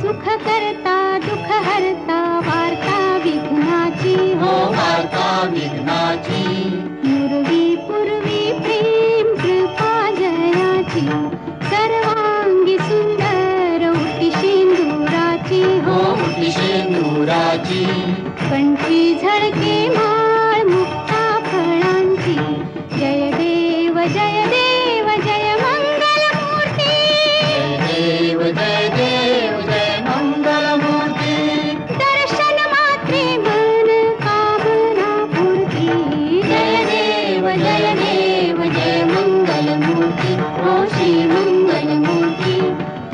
सुख करता दुःख हरता वार्ता विघ्नाची हो वार्ता विघ्नाची पूर्वी पूर्वी प्रेम कृपा जयाची सर्वांगी सुंदर उटी शेंदुराची हो उटी शेंदुराची कंठी झळके माळ मुक्ता फळांची जय देव जय देव जय मंगल मूर्ती जय देव जय मंगल मूर्ती दर्शन मात्रे मन कामना पूर्ती जय देव जय मंगल मूर्ती हो श्री मंगल मूर्ती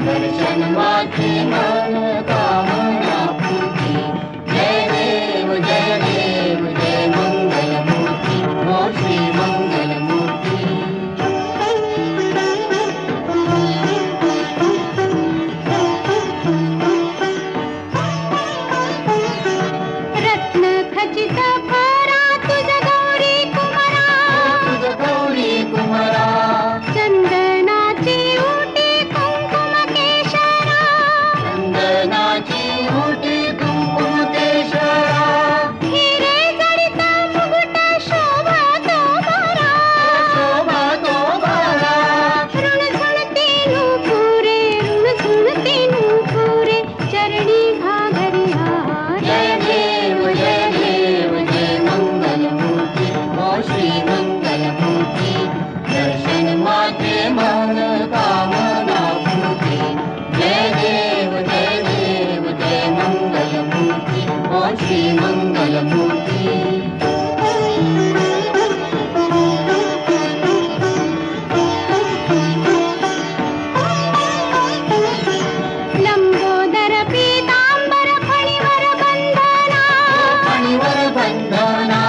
दर्शन मात्रे मन कामना पूर्ती जय देव जय मंगल मूर्ती हो श्री मंगल मूर्ती रत्न खचित फरा तुझ गौरी कुमारा तुझ गौरी कुमारा चंदनाची उटी कुंकुम केशरा चंदनाची उटी कुंकुम केशरा हिरे जडित मुकुट शोभा तो भरा शोभा तो बारा ऋणझुणती नूपुरे ऋणझुणती नूपुरे चरणी घागरिया जय देव जय मंगल मूर्ती हो श्री मंगल मूर्ती दर्शन माते मन कामना पूर्ती जय देव जय मंगल मूर्ती हो श्री मंगल मूर्ती लंबोदर पीतांबर फणीवर बंधना फणीवर बंधना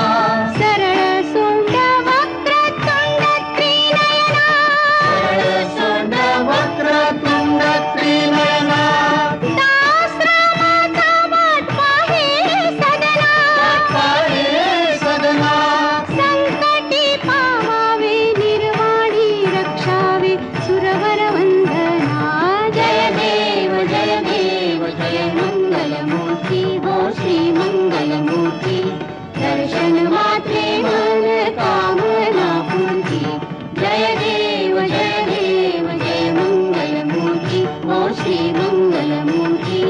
सरळ सोंड वक्र तुंड त्रिनयना सरळ सोंड वक्र तुंड त्रिनयना दासरामाचा वाट पाहे सदना पाहे सदना संकटी पावावे निर्वाणी रक्षावे सुरवर वंदना जय देव जय मंगल मूर्ती हो श्री मंगल मूर्ती दर्शन मात्रे मन कामना पूर्ती जय देव जय मंगल मूर्ती हो श्री मंगल मूर्ती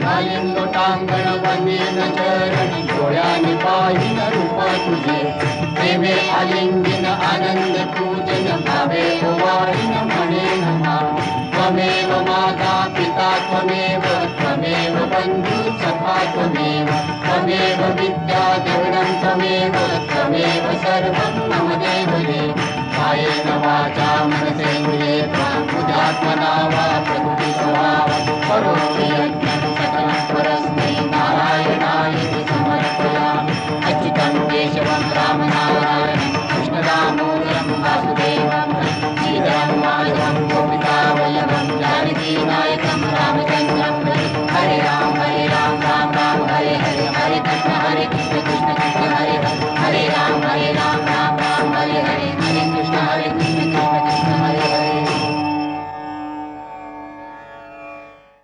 घालीन लोटांगण वंदीन चरण डोळ्याने पाहिन रूप तुझे प्रेमे आलिंगन आनंद पूजन भावे ओवाळीन म्हणेन मा त्वमेव माता पिता त्वमेव बंधु सखा त्वमेव विद्या द्रविणं त्वमेव सर्वं मम देवते कायेन वाचा मनसेन्द्रिये त्वां बुद्ध्यात्मना वा प्रकृतिस्वभावं करोमि यज्ञ